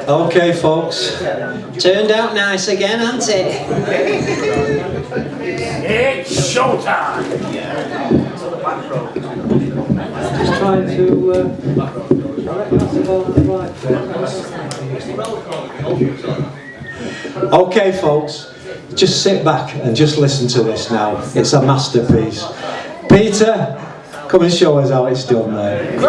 Okay, folks. Turned out nice again, hasn't it? It's showtime! Just trying to Okay, folks. Just sit back and just listen to this now. It's a masterpiece. Peter, come and show us how it's done, mate.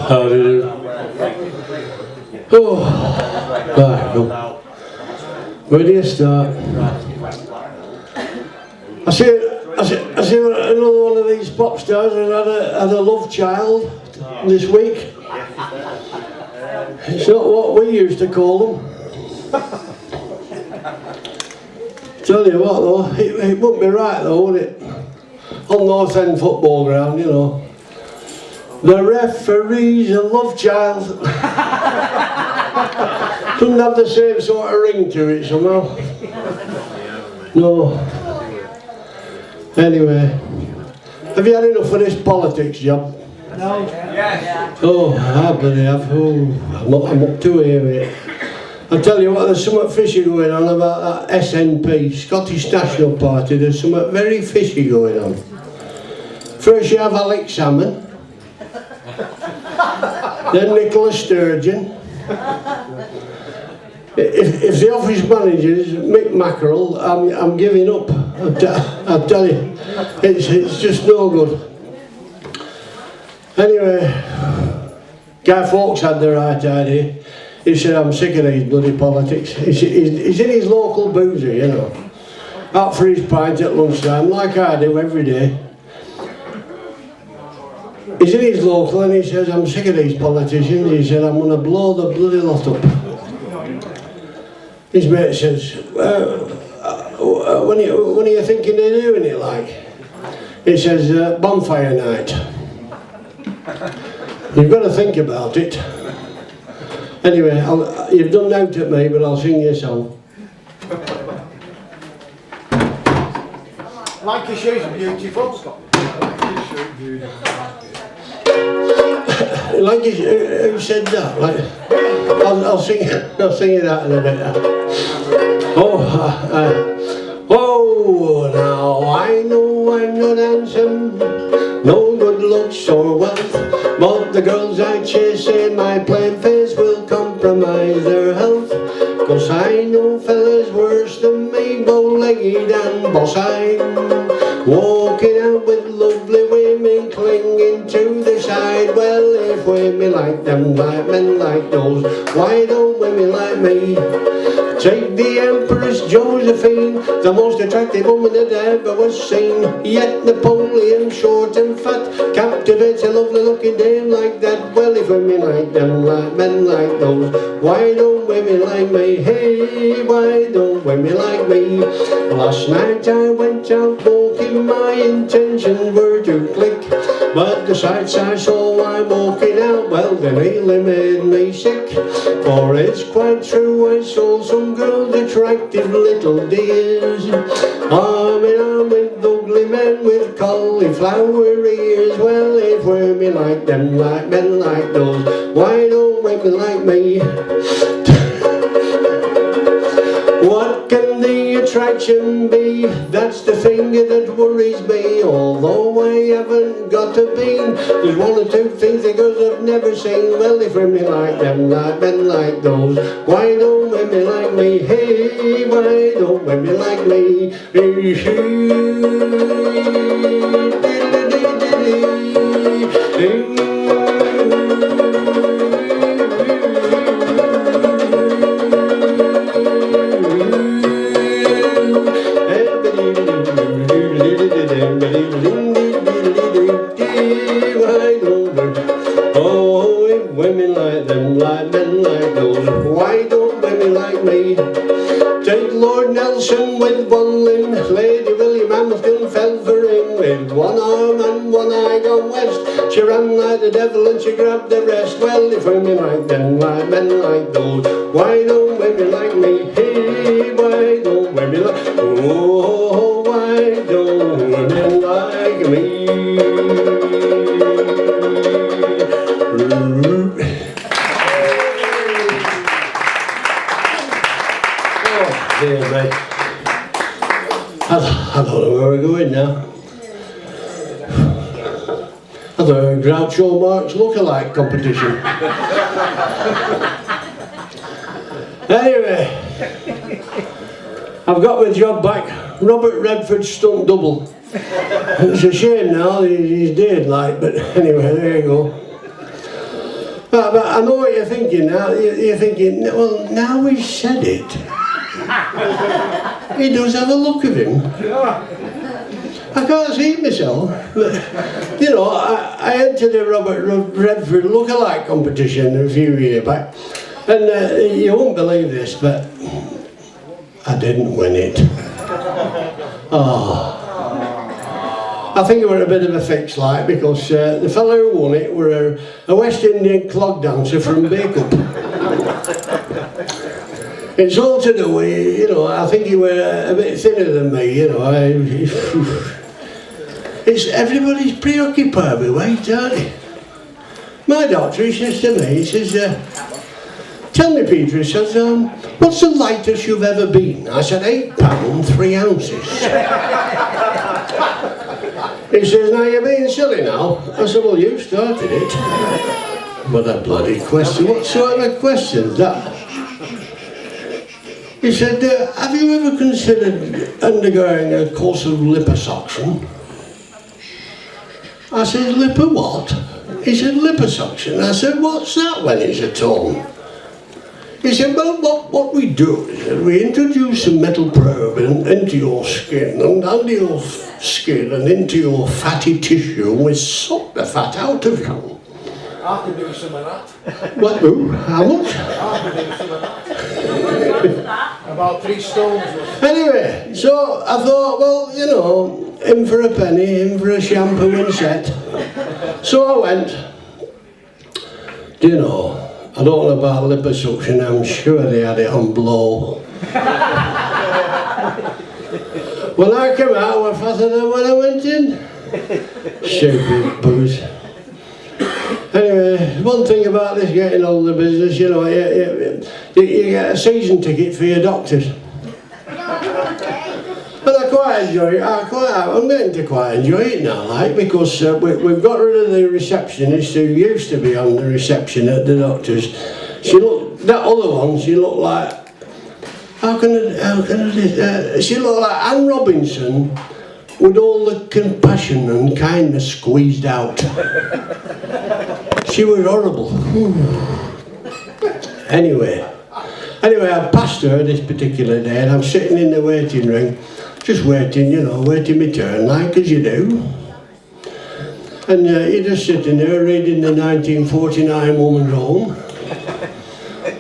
How do you do? Oh, right, come. Where do you start? I see another one of these pop stars has had a love child this week. It's not what we used to call them. Tell you what though, it wouldn't be right though, would it? On North End football ground, you know. The referee's a love child. Doesn't have the same sort of ring to it somehow. No. Anyway, have you had enough of this politics job? No. Yes. Oh, I bloody have. Oh, I'm up to here, mate. I tell you what, there's something fishy going on about that SNP, Scottish National Party. There's something very fishy going on. First you have Alex Salmon, then Nicola Sturgeon. If the office manager is Mick Mackerel, I'm giving up. I tell you, it's just no good. Anyway, Guy Fawkes had the right idea. He said, I'm sick of these bloody politics. He's in his local boozer, you know, out for his pint at lunchtime, like I do every day. He's in his local and he says, I'm sick of these politicians. He said, I'm going to blow the bloody lot up. His mate says, when are you thinking of doing it like? He says, bonfire night. You've got to think about it. Anyway, you've done out at me, but I'll sing you a song. Lancashire's beautiful. Lancashire, who said that? Like, I'll sing you that in a bit. Oh, now I know I'm not handsome, no good looks or wealth, but the girls I chase say my plain face will compromise their health. Cause I know fellas worse than me, bow-legged and boss-eyed, walking out with lovely women clinging to the side. Well, if women like them, like men like those, why don't women like me? Take the Empress Josephine, the most attractive woman that ever was seen. Yet Napoleon, short and fat, captivates a lovely looking dame like that. Well, if women like them, like men like those, why don't women like me? Hey, why don't women like me? Last night I went out walking, my intentions were to click, but the sights I saw while walking out, well, they nearly made me sick. For it's quite true, I saw some girls, attractive little dears, arm in arm with ugly men with cauliflower ears. Well, if women like them, like men like those, why don't women like me? What can the attraction be? That's the thing that worries me. Although I haven't got a bean, there's one or two things the girls have never seen. Well, if women like them, like men like those, why don't women like me? Hey, why don't women like me? with one limb. Lady William Hamilton fell for him. With one arm and one eye gone west. She ran like the devil and she grabbed the rest. Well, if women like them, why men like those? Why don't women like me? Hey, why don't women like... Oh, why don't women like me? Oh, dear me. I don't know where we're going now. I thought a Groucho Marx look-alike competition. Anyway, I've got my job back. Robert Redford's stunt double. It's a shame now, he's dead like, but anyway, there you go. But I know what you're thinking now. You're thinking, well, now we've said it. He does have a look of him. I can't see it myself, but, you know, I entered a Robert Redford look-alike competition a few years back, and you won't believe this, but I didn't win it. Oh. I think it was a bit of a fix, like, because the fellow who won it were a West Indian clog dancer from Bacup. It's all to do with, you know, I think he were a bit thinner than me, you know. It's everybody's preoccupied with weight, aren't they? My doctor, he says to me, he says, tell me, Peter, he says, what's the lightest you've ever been? I said, 8 pounds, 3 ounces. He says, now you're being silly now. I said, well, you started it. What a bloody question. What sort of a question is that? He said, have you ever considered undergoing a course of liposuction? I said, lipo what? He said, liposuction. I said, what's that when it's a tone? He said, well, what we do is we introduce a metal probe into your skin and under your skin and into your fatty tissue, and we suck the fat out of you. I could do some of that. What? Ooh, how much? I could do some of that. About 3 stones worth. Anyway, so I thought, well, you know, in for a penny, in for a shampoo and set. So I went. Do you know, I don't know about liposuction, I'm sure they had it on blow. When I came out, I was fatter than when I went in. Stupid booze. Anyway, one thing about this getting older business, you know, you get a season ticket for your doctors. But I quite enjoy it. I'm getting to quite enjoy it now, like, because we've got rid of the receptionist who used to be on the reception at the doctor's. She looked, that other one, she looked like, she looked like Anne Robinson with all the compassion and kindness squeezed out. She was horrible. Anyway, I passed her this particular day, and I'm sitting in the waiting ring, just waiting, you know, waiting my turn, like as you do. And you're just sitting there reading the 1949 Woman's Home.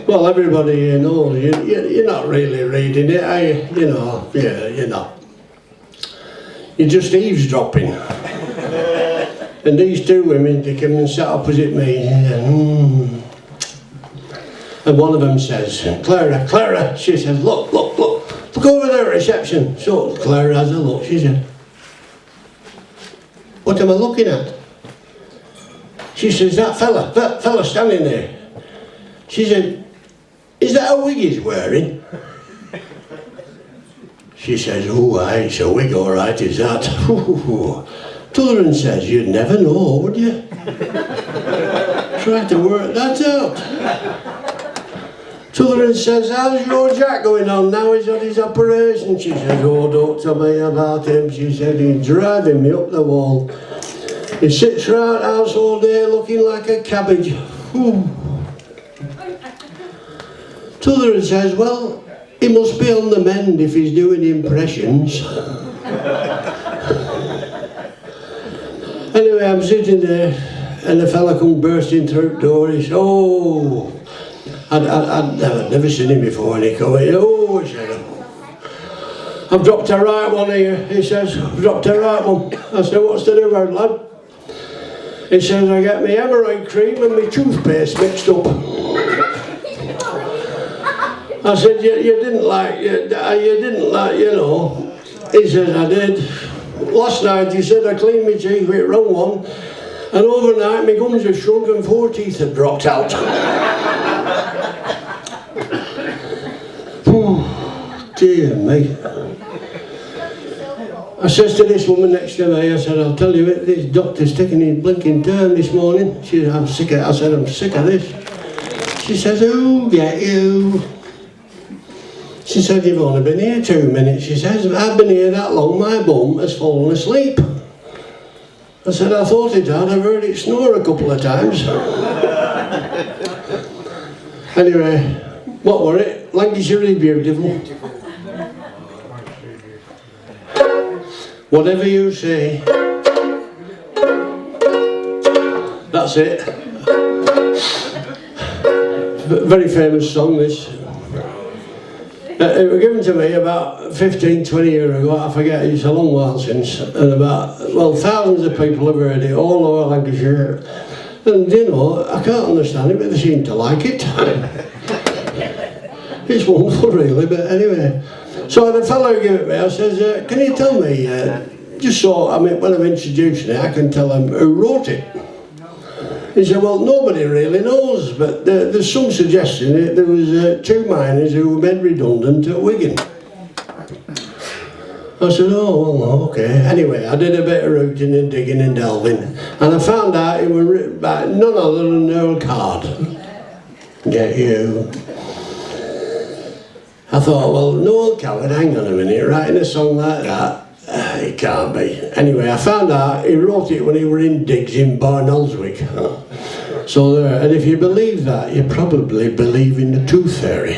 Well, everybody here knows you're not really reading it, are you? You know, yeah, you're not. You're just eavesdropping. And these 2 women, they come and sat opposite me. And one of them says, Clara, she says, look over there at reception. So Clara has a look, she said, what am I looking at? She says, that fella standing there. She said, is that a wig he's wearing? She says, oh aye, it's a wig all right, is that? T'other one says, you'd never know, would you? Try to work that out. T'other one says, how's your Jack going on now he's had his operation? She says, oh, don't tell me about him. She said, he's driving me up the wall. He sits round the house all day looking like a cabbage. T'other one says, well, he must be on the mend if he's doing impressions. Anyway, I'm sitting there, and the fella come bursting through the door. He said, oh, I'd never seen him before, and he come in, oh, he said, I've dropped a right one here, he says. I've dropped a right one. I said, what's the do about, lad? He says, I get my hemorrhoid cream and my toothpaste mixed up. I said, you didn't like, you know. He says, I did. Last night he said I cleaned my teeth with the wrong one, and overnight my gums have shrunk and 4 teeth have dropped out. Oh, dear me. I says to this woman next to me, I said, I'll tell you what, this doctor's taking his blinking turn this morning. She said, I'm sick of it. I said, I'm sick of this. She says, who'll get you? She said, you've only been here 2 minutes. She says, I've been here that long, my bum has fallen asleep. I said, I thought it had. I've heard it snore a couple of times. Anyway, what were it? Lancashire is beautiful. Whatever you say. That's it. Very famous song, this. It was given to me about 15, 20 years ago, I forget, it's a long while since, and thousands of people have heard it all over Lancashire, and you know, I can't understand it, but they seem to like it. It's wonderful really, but anyway. So the fellow gave it me, I says, can you tell me, just so, when I'm introducing it, I can tell him who wrote it. He said, well, nobody really knows, but there's some suggestion that there was 2 miners who were made redundant at Wigan. I said, oh, well, okay. Anyway, I did a bit of rooting and digging and delving, and I found out it was written by none other than Earl Card. Get you. I thought, well, Noel Coward, hang on a minute, writing a song like that, it can't be. Anyway, I found out he wrote it when he were in digs in Barnoldswick. So there, and if you believe that, you probably believe in the tooth fairy.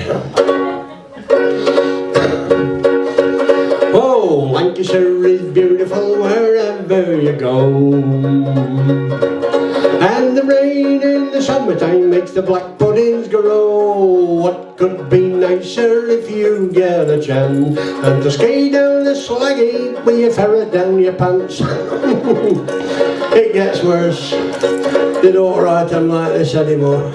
Oh, Lancashire is beautiful wherever you go, and the rain in the summertime makes the black puddings grow. What could be nicer if you get a chance than to skate down the slaggy with your ferret down your pants? It gets worse. They don't write them like this anymore.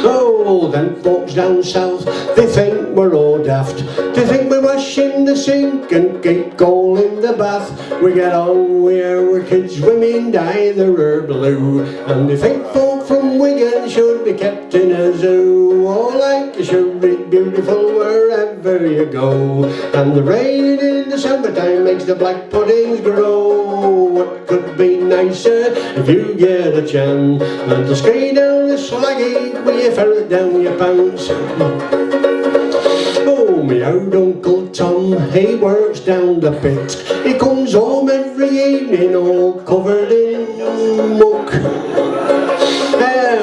Oh, them folks down south, they think we're all daft. They think we wash in the sink and keep coal in the bath. We get on with our kids, women dye their hair blue, and they think folk from Wigan should be kept in a zoo. Oh, Lancashire is beautiful wherever you go, and the rain in the summertime makes the black puddings grow. What could be nicer if you get a chance than to skate down the slaggy with your ferret down your pants? Oh, me old Uncle Tom, he works down the pit. He comes home every evening all covered in muck.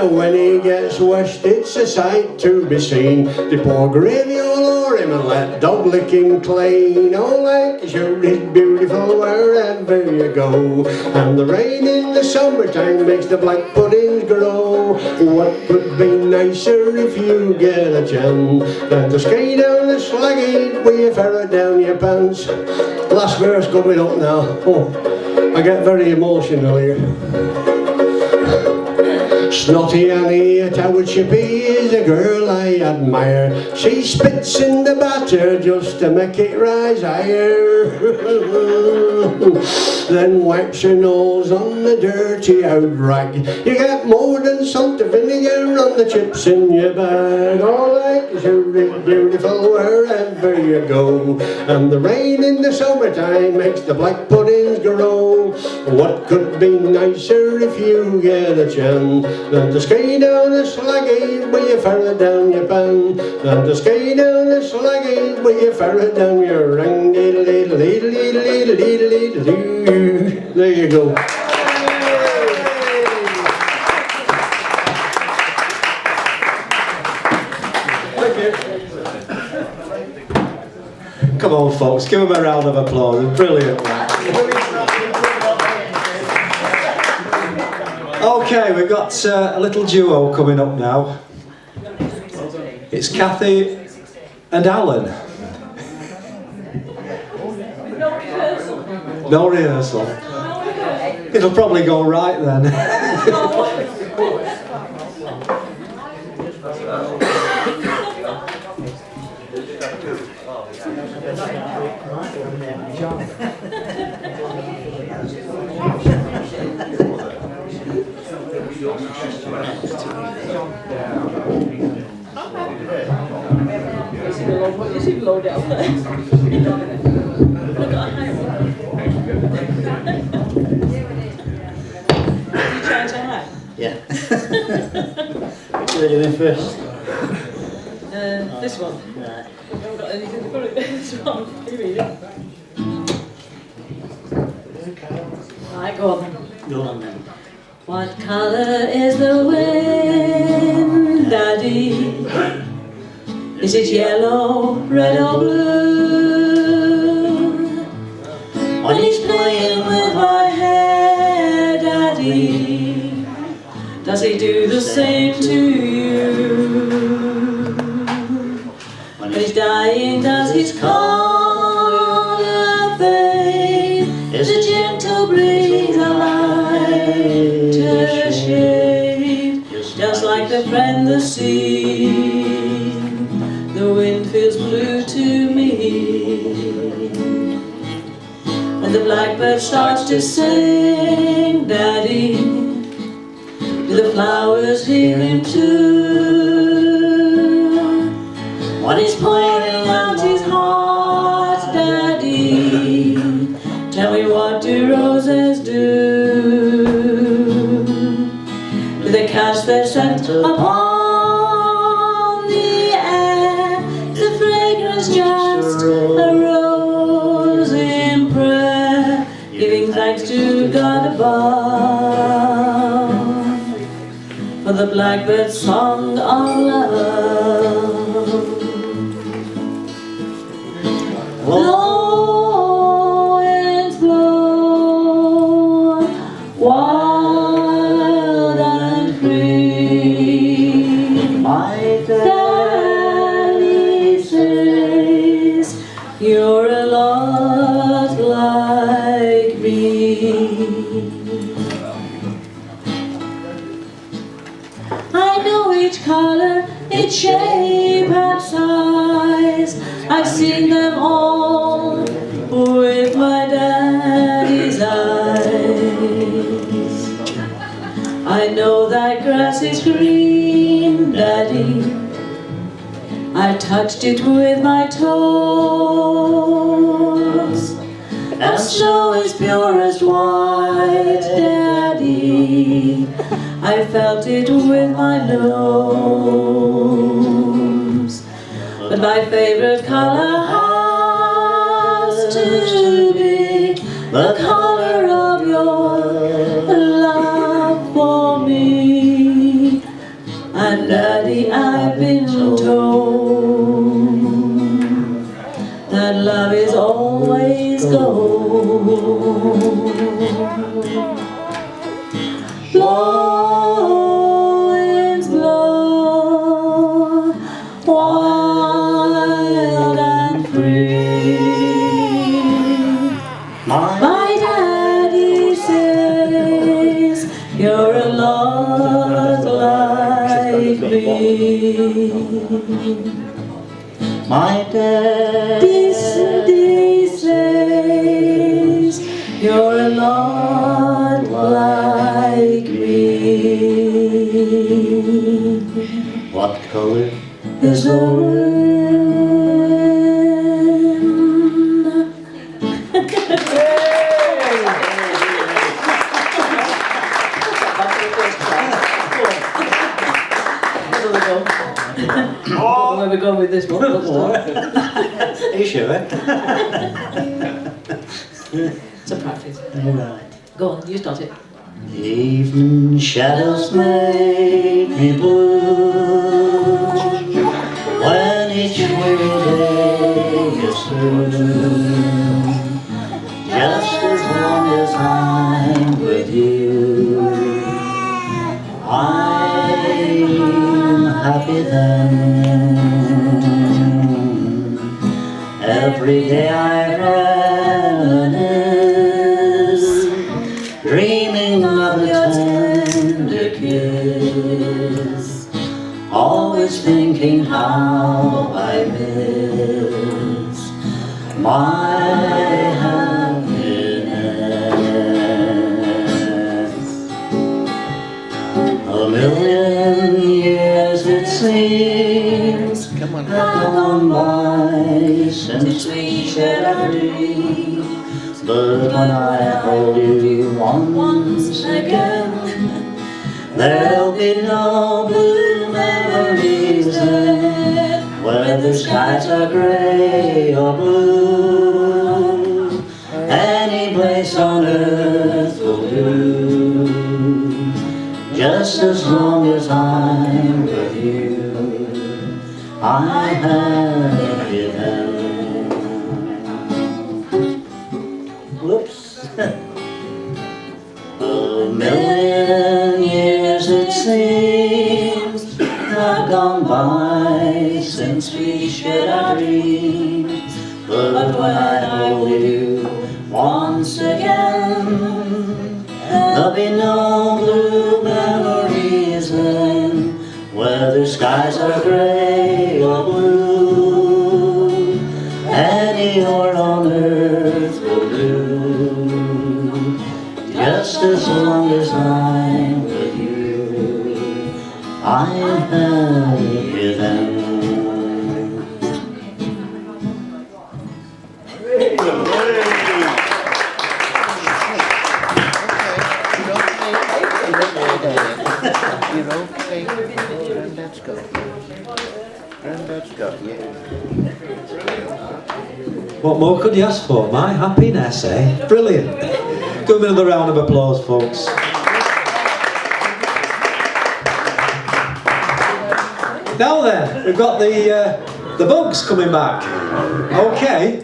When he gets washed, it's a sight to be seen. They pour gravy all over him and let dog lick him clean. Oh, Lancashire is beautiful wherever you go, and the rain in the summertime makes the black puddings grow. What could be nicer if you get a chance than to skate down the slaggy with your ferret down your pants? Last verse coming up now. Oh, I get very emotional here. Snotty Annie at Howard Shippey is a girl I admire. She spits in the batter just to make it rise higher. Then wipes her nose on the dirty old rag. You get more than salt and vinegar on the chips in your bag. Oh, Lancashire is beautiful wherever you go, and the rain in the summertime makes the black puddings grow. What could be nicer if you get a chance than to skate down the slaggy with your ferret down your pan? Than to skate down the slaggy with your ferret down your rang. There you go. Thank you. Come on, folks, give them a round of applause. Brilliant. Okay, we've got a little duo coming up now. It's Kathy and Alan. No rehearsal. It'll probably go right then. Is he low down there? You trying to hide? Yeah. Which are we doing first? This one. Right. I haven't got anything to put it. This one. You read it. Right, go on then. Go on then. What colour is the wind, Daddy? Is it yellow, red or blue? When he's playing with my hair, Daddy, does he do the same to you? When he's dying, does his collar fade? Is a gentle breeze a lighter shade? Just like the friend the sea, the wind feels blue to me. When the blackbird starts to sing, Daddy, do the flowers hear him too? When he's pouring out his heart, Daddy, tell me, what do roses do? Do they cast their scent upon the air? Is the fragrance just a rose in prayer, giving thanks to God above for the blackbird's song of love? Blow, winds blow, wild and free. My Daddy says you're a lot like me. I know each color, its shape and size. I've seen them all with my daddy's eyes. I know that grass is green, Daddy. I touched it with my toes. And snow is purest white, Daddy. I felt it with my nose. But my favorite color has to be the color of your love for me. And Daddy, I've been told that love is always gold. Blow, winds blow, wild and free. My daddy says you're a lot like me. My Daddy says you're a lot like me. What colour Is the wind? Where we going with this one? Are you sure? It's a practice. Right. Go on, you start it. Evening shadows make me blue when each weary day is through. Just as long as I'm with you, I'm happy then. Every day I reminisce kiss, always thinking how I miss my happiness. A million years it seems have gone by since we shared our dreams, but when I hold you once again, there'll be no blue memories then, whether skies are gray or blue. Any place on earth will do, just as long as I'm with you. I have you then. Whoops. A million years it seems have gone by since we shared our dreams, but when I hold you once again, there'll be no blue memories then, whether skies are gray or blue. Anywhere on earth will do, just as long as I'm with you. I have you then. You're okay. Granddad's got. Granddad's got, yeah. What more could you ask for? My happiness, eh? Brilliant. Give them another round of applause, folks. Now then, we've got the bugs coming back. Okay.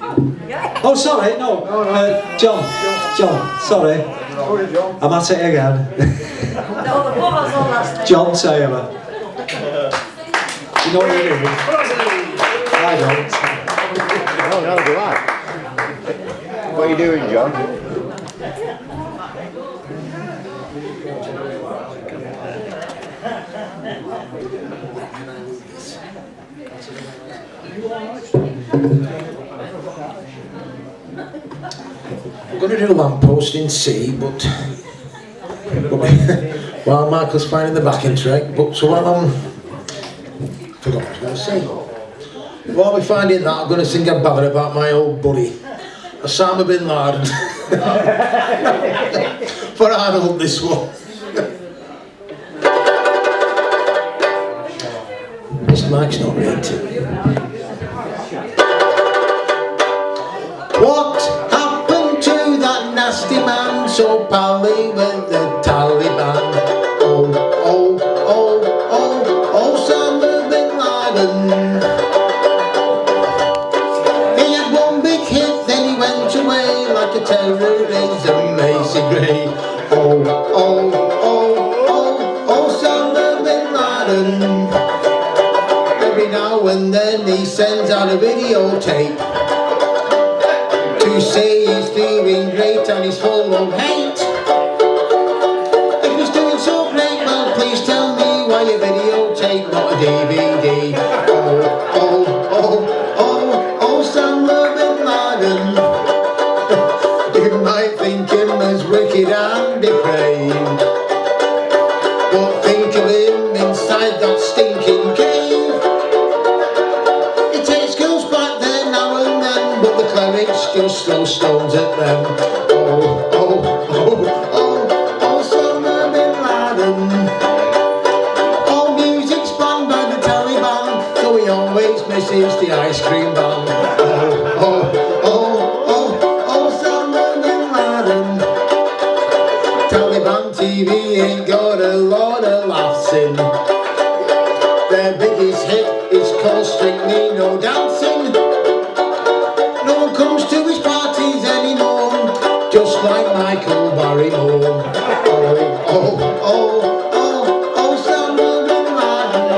Oh, sorry, no. John, sorry. I'm at it again. John Taylor. You know what it is? I don't. Oh, no, do I? What are you doing, John? I'm going to do a lamppost in C, but while Michael's finding the backing track, but so while I'm forgot what I was going to say. While we're finding that, I'm going to sing a ballad about my old buddy, Osama bin Laden. For Arnold, this one. This mic's not rigged. What happened to that nasty man so pally with the Taliban? Osama bin Laden. He had one big hit, then he went away like a terrorism Macy Gray. Osama bin Laden. Every now and then he sends out a videotape to say he's feeling great and he's full of hate. If he's doing so great, well, please tell me why you videotape, not a DVD. Osama bin Laden. You might think him as wicked and depraved, but think of him inside that stinking cave. He takes girls back there now and then, but the clerics just throw stones at them. Osama bin Laden. All music's banned by the Taliban, so he always misses the ice cream van. Osama bin Laden. Taliban TV ain't got a lot of laughs in. Their biggest hit is called Strictly No Dancing. No one comes to his parties anymore, just like Michael Barrymore. Osama bin Laden.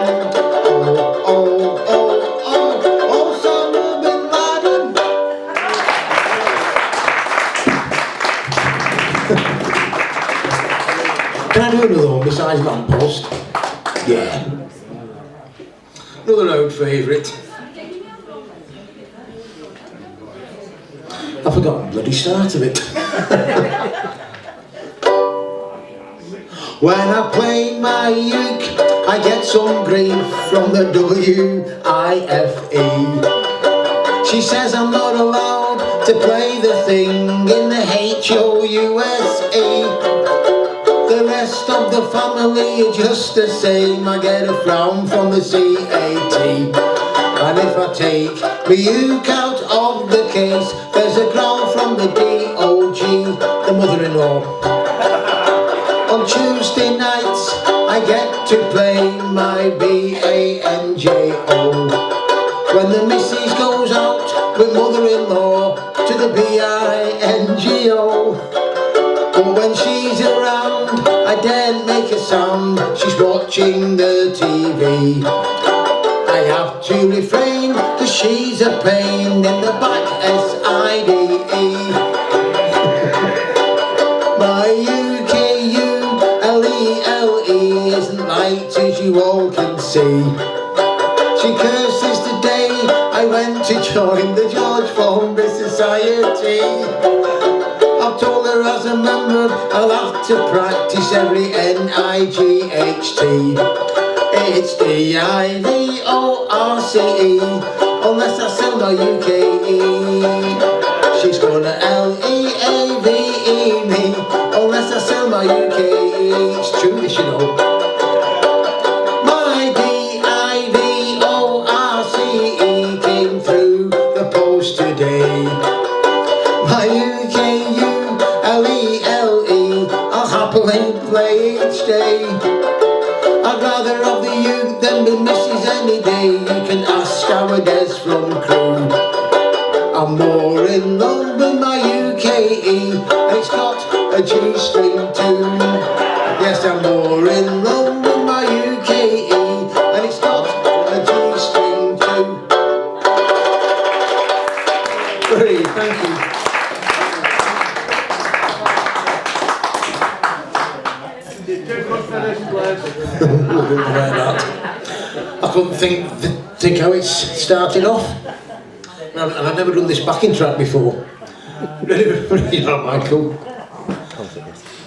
Osama bin Laden. Can I do another one besides lamppost? Yeah. Another road favourite. I forgot the bloody start of it. When I play my uke, I get some grief from the WIFE. She says I'm not allowed to play the thing in the HOUSE. The rest of the family are just the same. I get a frown from the CAT. And if I take the uke out of the case, there's a growl from the DOG, the mother-in-law. On Tuesday nights, I get to play my BANJO. When the missus goes out with mother-in-law to the BINGO. But when she's around, I daren't make a sound. She's watching the TV. I have to refrain, cause she's a pain in the back, SIDE. My UKULELE isn't light, as you all can see. She curses the day I went to join the George Formby Society. I've told her as a member I'll have to practice every NIGHT. It's DIVORCE, unless I sell my UKE. She's gonna LEAVE me, unless I sell my UKE. It's true, this you know. My DIVORCE came through the post today. My UKULELE, I'll happily play each day. I'd rather have the uke than the missus any day. You can ask our Des from Crewe. I'm more in love with my UKE, and it's got a G-string too. Yes, I'm more in love with my UKE, and it's got a G-string too. Great, thank you. I couldn't think how it's started off, and I've never done this backing track before. You know, Michael,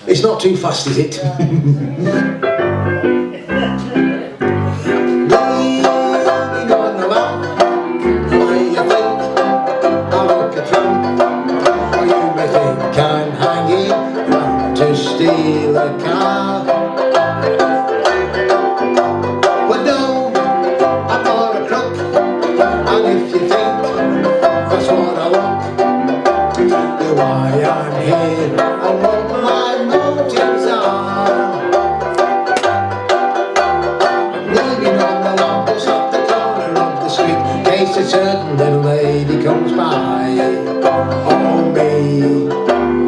it's not too fast, is it? Leaning on the lamp, why you think I look a tramp? Or you may think I'm hanging round to steal a car. Why I'm here and what my motives are. I'm leaning on the lamppost at the corner of the street, in case a certain little lady comes by. Oh me,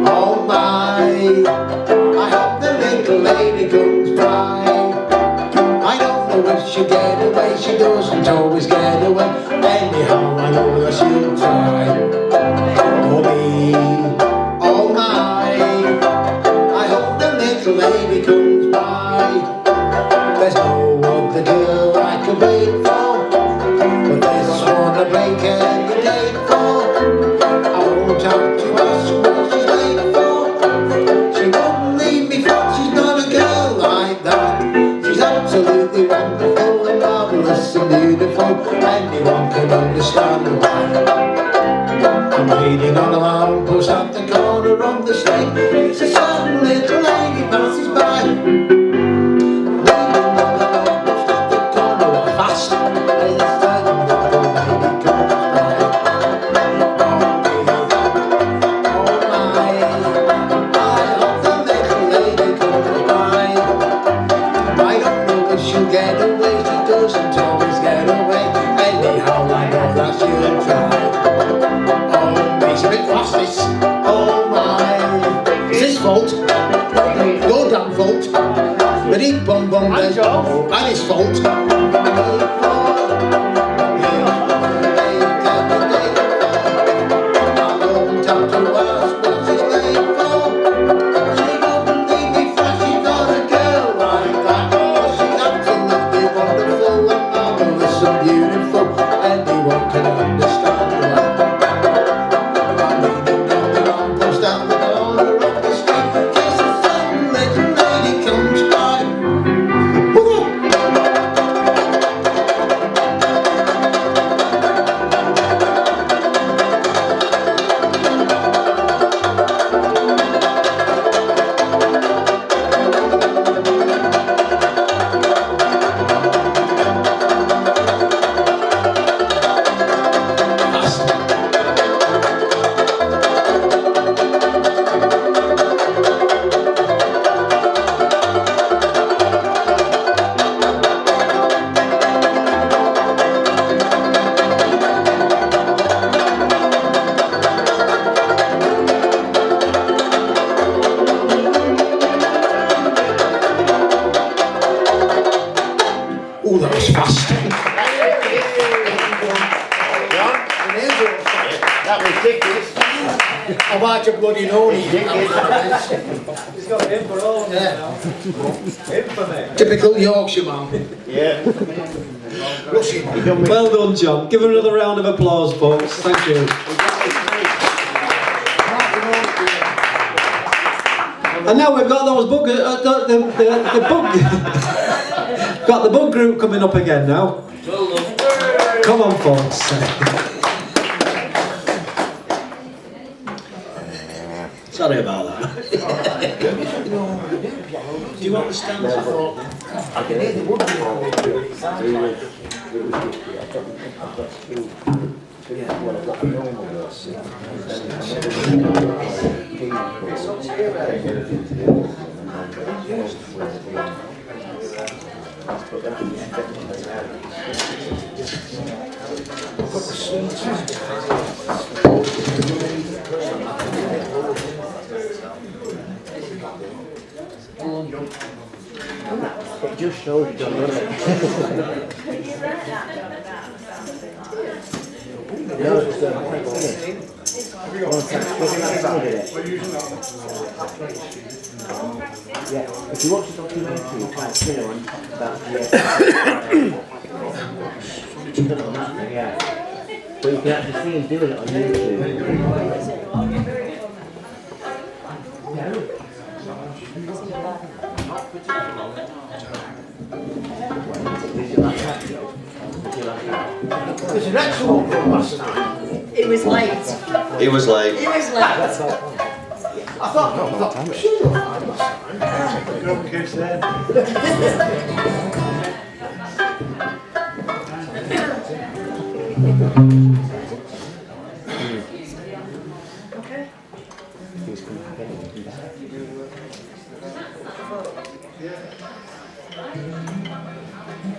oh my, I hope the little lady comes by. I don't know if she'll get away, she doesn't always get away. Anyhow, I know that she'll try. Oh me, oh my, I hope the little lady comes by. There's no other girl I could wait for, but this one I break any date for. I won't have to ask what she's late for. She won't leave me for, she's not a girl like that. She's absolutely wonderful and marvellous and beautiful. Anyone can understand why. I'm leaning on a lamppost at the corner of the street. It's a certain little lady passes by. Leaning on the lamppost at the corner of fast. And a certain little lady comes by. Oh my, I hope the little lady comes by. I don't know if she'll get away, she doesn't always get away. Anyhow, I know that she'll try. It's a bit fast, this. Oh my. It's his fault. Your damn fault. But he bum bum and his fault. She won't leave me fast, she's not a girl. was fast. That was Dickies. I might have bloody known he did. He's got him for all of them Yeah. now. Him for me. Typical Yorkshire man. Yeah. Rushing. Well done, John. Give him another round of applause, folks. Thank you. And now we've got those bug, the bug, got the bug group coming up again now. Come on, folks. Sorry about that. Do you want the stands? It just shows you don't know it. No, it's yeah, if you watch the documentary, you can't see one about yeah. But you can actually see him doing it on YouTube. There's an excellent one last time. It was late. He was late. It was late. I thought we should have done last Okay.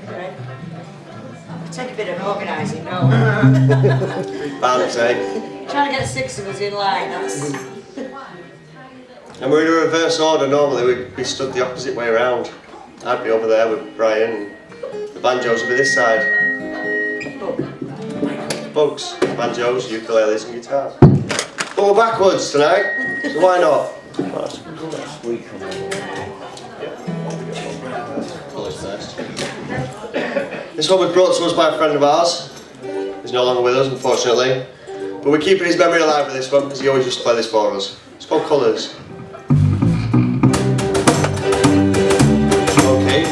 Right. Take a bit of organising, no. Balance, eh? Trying to get 6 of us in line, that's... And we're in a reverse order. Normally we'd be stood the opposite way around. I'd be over there with Brian, and the banjos would be this side. Bugs, banjos, ukuleles and guitars. But we're backwards tonight, so why not? This one was brought to us by a friend of ours. He's no longer with us, unfortunately. But we're keeping his memory alive with this one because he always used to play this for us. It's called Colours. Okay.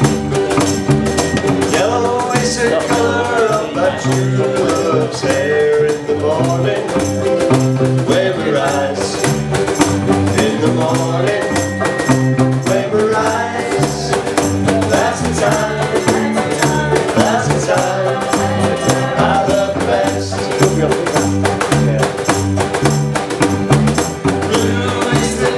Yellow is the colour of my true love's hair in the morning. When we rise in the morning. When we rise, that's the time. That's the time. I love the best. Blue is the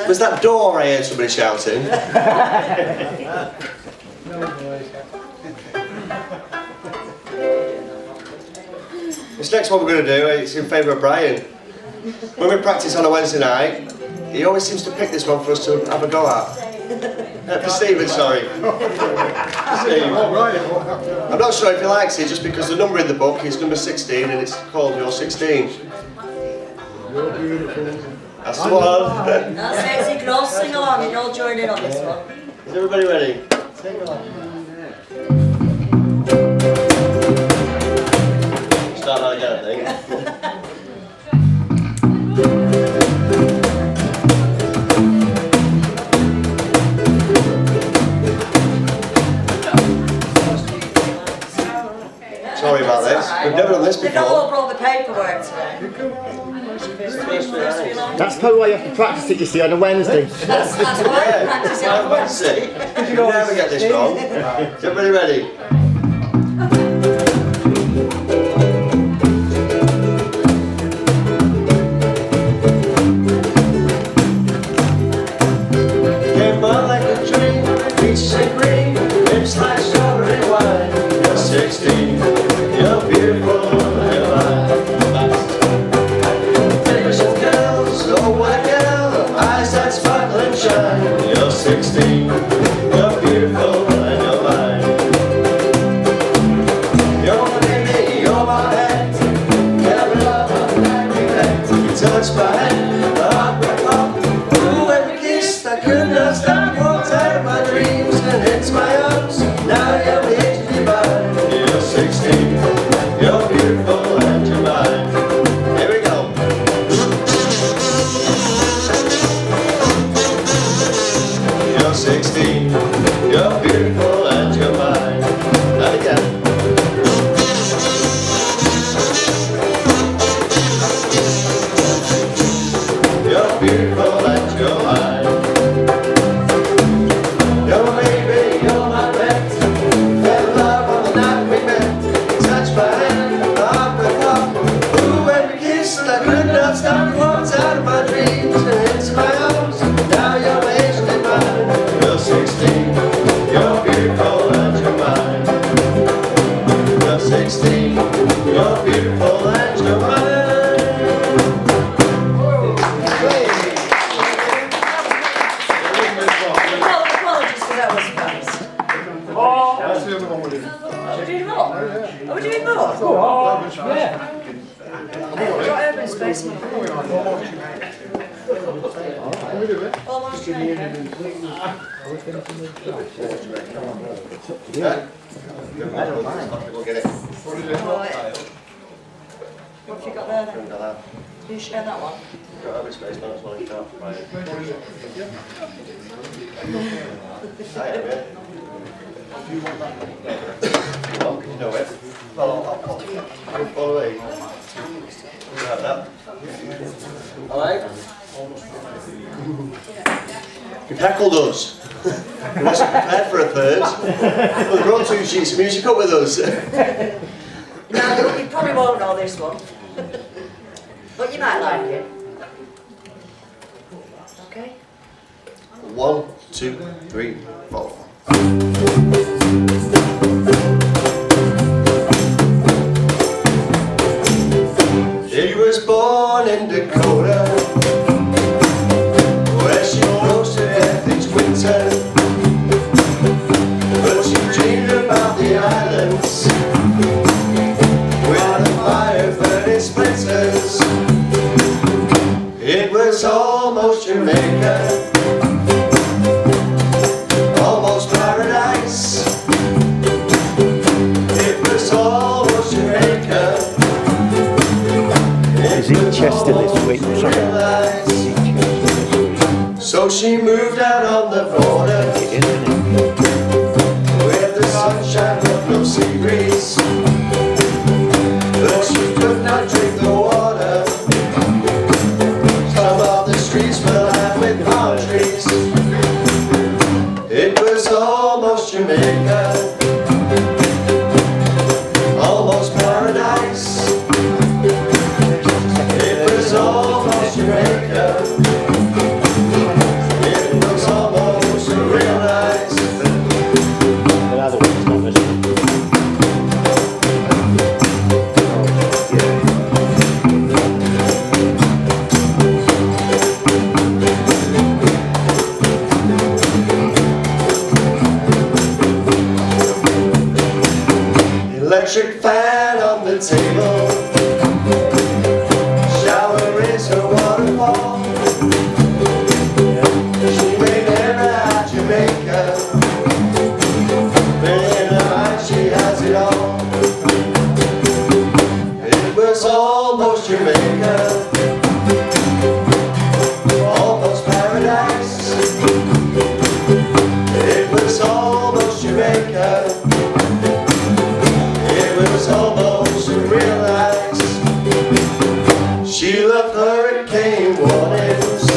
Was that door I heard somebody shouting? This next one we're going to do, it's in favour of Brian. When we practice on a Wednesday night, he always seems to pick this one for us to have a go at. For Stephen, sorry. Steve. I'm not sure if he likes it, just because the number in the book is number 16 and it's called You're 16. You're beautiful. That's the one. That's it, so you can all sing along, you can all join in on this one. Is everybody ready? Sing along. Start that again, I think. Sorry about this. We've never done this They've not before. all brought the paperwork today. That's probably why you have to practice it, you see, on a Wednesday. That's why I practice it on Wednesday. You never get this wrong. Is everybody ready? Came on like a train, peaches and cream, lips like strawberry wine. You're 16, you're beautiful, you're mine. Innocent girls, oh white girl, eyes that sparkle and shine. You're 16, you're beautiful and you're mine. You're my baby, you're my head. Every love of night we met. You touch my hand, the heart will pop. Ooh, every kiss I could not stop. Walked out of my dreams and into my arms. Now you're the age divine. You're 16, you're beautiful and you're mine. Here we go. You're 16, you're beautiful and you're mine. And again. You're beautiful and you're mine. You're my baby, you're my pet. Fell in love on the night we met. Touch my hand, the heart went pop. Ooh, every kiss I could not stop. Walked out of my dreams and into my arms. Now you're my angel divine. You're 16, you're beautiful and you're mine. You're 16, you're beautiful and you're mine. Apologies for that was fast. That's the other one we did. Are we doing more? Are we doing more? I've got urban spaceman. Can we do it? Almost ready. I don't mind. We'll get it. What is it? What have you got there then? Got that. Can you share that one? Got every space, but that's what you can't provide. I am, yeah. Well, you know it. Well, I'll follow it. You have that. Alright? You've heckled us. You wasn't prepared for a third. Well, we brought 2 sheets of music up with us. No, you probably won't know this one. But you might like it. Okay? 1, 2, 3, 4. She was born in Dakota, where she rose to death each winter. But she dreamed about the islands, where the fire burning splinters. It was almost Jamaica, almost paradise. It was almost Jamaica. Is it Chester this week? So she moved out on the border, with the sunshine but no sea breeze. But she could not drink the water. Some of the streets were lined with palm trees. It was almost Jamaica, almost paradise. It was almost Jamaica. was almost Jamaica, almost paradise. It was almost Jamaica, it was almost realized. She left hurricane warnings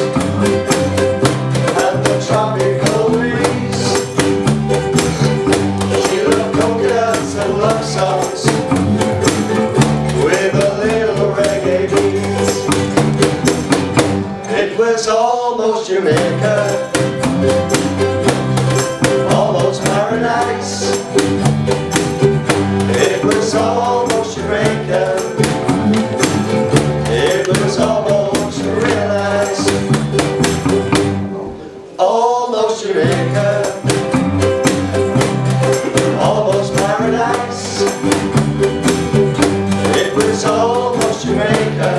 and the tropical breeze. She left coconuts and love songs with a little reggae beat. It was almost Jamaica, almost paradise. It was almost Jamaica, it was almost realized. Almost Jamaica, almost paradise. It was almost Jamaica,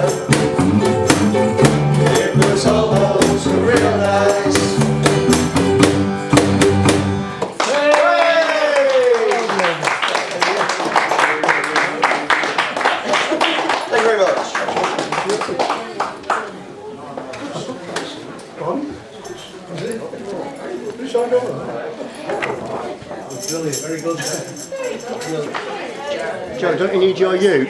it was almost realized. Thank you very much. Brilliant, very good. Joe, don't you need your uke?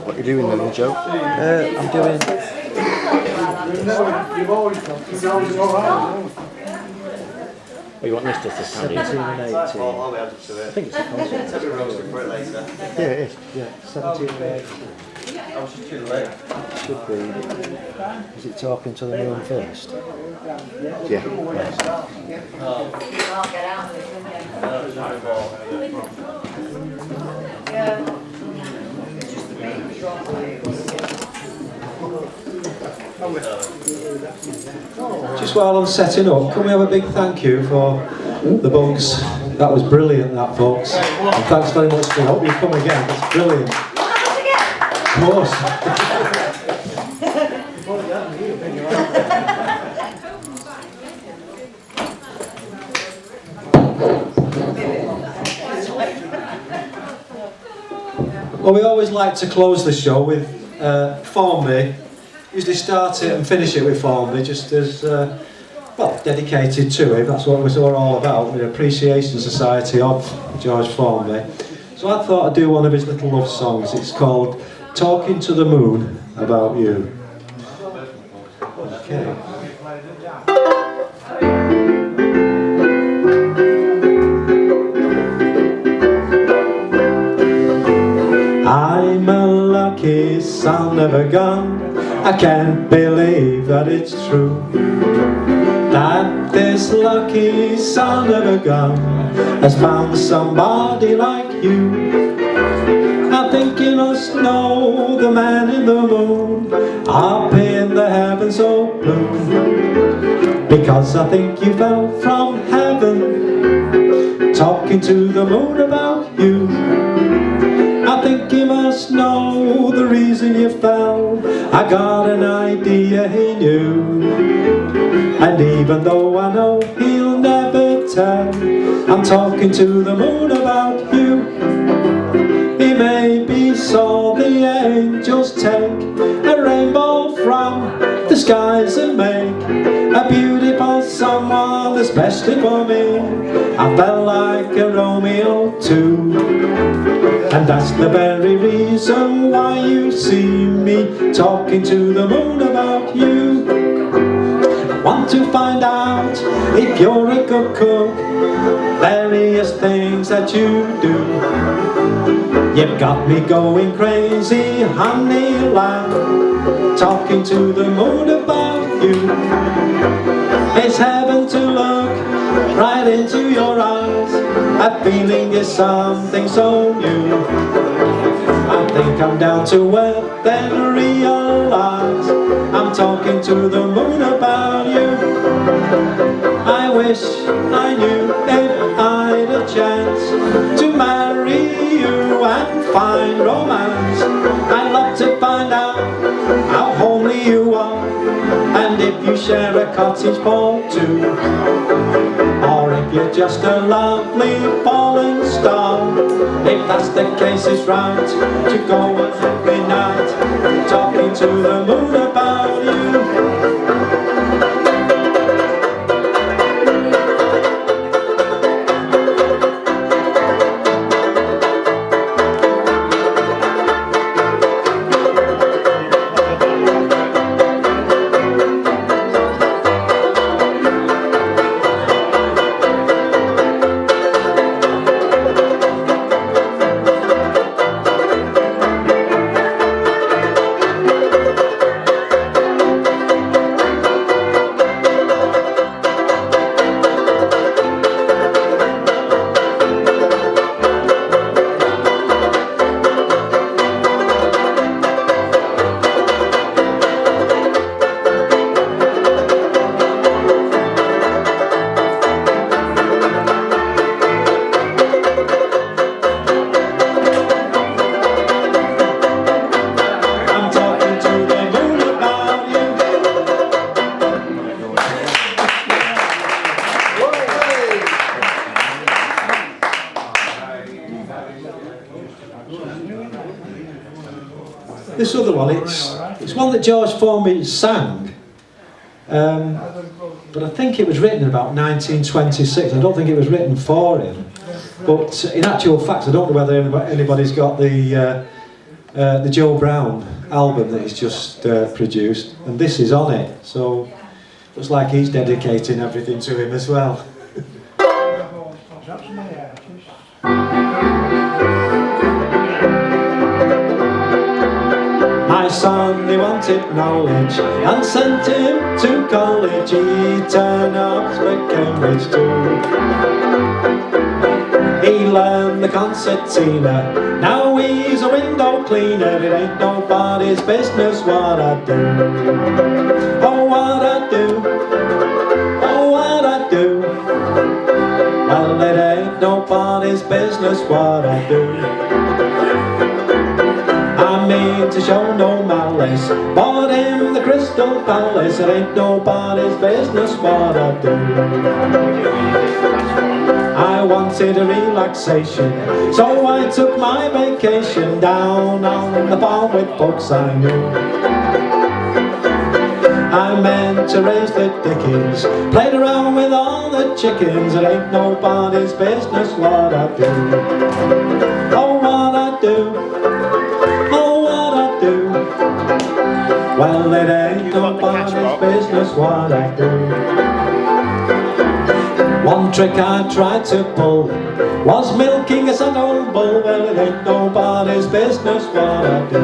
What are you doing then, Joe? I'm doing. You've always alright. Oh, you want this to 17 and 18. I think it's a concert. Yeah, it is. Yeah, 17 and 18. Should be. Is it Talking to the Moon first? Yeah. Just while I'm setting up, can we have a big thank you for the Bugs? That was brilliant, that, folks. And thanks very much for it. I hope you come again. That's brilliant. Of course. Well, we always like to close the show with formby. Usually start it and finish it with formby, just as well, dedicated to it. That's what we're all about, the Appreciation Society of George Formby. So I thought I'd do one of his little love songs. It's called Talking to the Moon About You. Okay. I'm a lucky son of a gun. I can't believe that it's true, that this lucky son of a gun has found somebody like you. I think you must know the man in the moon up in the heavens so blue, because I think you fell from heaven talking to the moon about you. I think you must know the reason you fell. I got an idea he knew, and even though I know he'll never tell, I'm talking to the moon about you. He maybe saw the angels take a rainbow from the skies and make a beautiful someone, especially for me. I felt like a Romeo too, and that's the very reason why you see me talking to the moon about you. I want to find out if you're a good cook, various things that you do. You've got me going crazy, honey lamb, talking to the moon about you. It's heaven to look right into your eyes. A feeling is something so new. I think I'm down to earth and realize I'm I'm talking to the moon about you. I wish I knew if I'd a chance to marry you and find romance. I'd love to find out how homely you are, and if you share a cottage for two, or if you're just a lovely falling star. If that's the case, it's right to go every night talking to the moon about you. This other one, it's one that George Formby sang, but I think it was written about 1926. I don't think it was written for him, but in actual fact I don't know whether anybody's got the Joe Brown album that he's just produced, and this is on it, so looks like he's dedicating everything to him as well. My son, he wanted knowledge and sent him to college. He turned out for Cambridge too. He learned the concertina, now he's a window cleaner. It ain't nobody's business what I do. Oh, what I do. Oh, what I do. Well, it ain't nobody's business what I do. I mean to show no malice, bought him the Crystal Palace. It ain't nobody's business what I do. I wanted a relaxation, so I took my vacation down on the farm with folks I knew. I meant to raise the dickens, played around with all the chickens. It ain't nobody's business what I do. Oh, what I do. Well, it ain't nobody's business what I do. One trick I tried to pull was milking a sad old bull. Well, it ain't nobody's business what I do.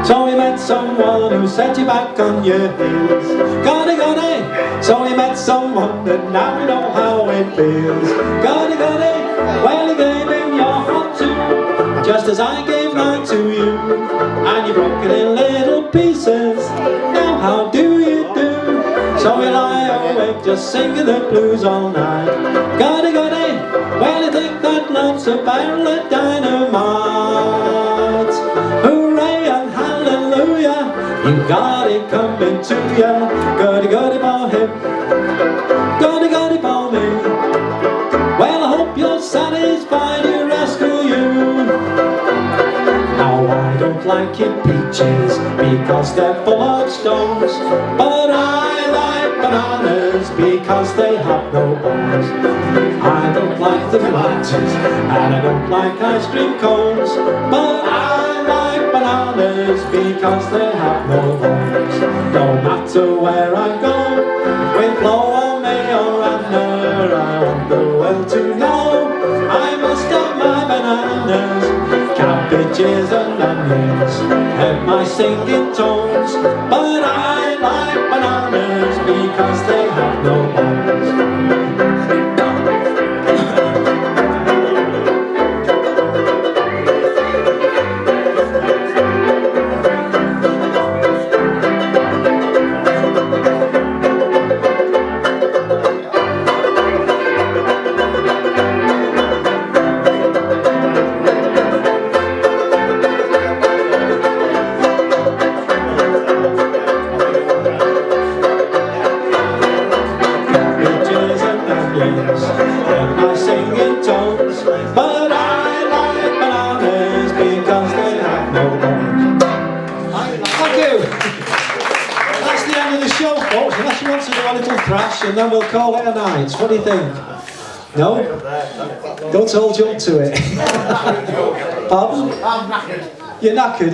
So he met someone who set you back on your heels. Got it, so he met someone that now we know how it feels. Got it, well, he gave him your heart too, just as I gave mine to you, and you broke it in little pieces. Now how do you do? So we lie awake just singing the blues all night. Got it, well, you think that love's a barrel of dynamite. Hooray and hallelujah, you got it coming to ya. Goody for him, goody for me. Well, I hope you're satisfied, you rascal you. Now I don't like your peaches because they're full of stones, but I like bananas because they have no bones. I don't like the tomatoes and I don't like ice cream cones, but I like bananas because they have no bones. No matter where I go, with blow on me or under, I want the world to know I must have my bananas, cabbages and onions, and my singing tones. But I like bananas because they have no bones. crash and then we'll call it a night. What do you think? No? Don't hold you up to it. Pardon? I'm knackered. You're knackered.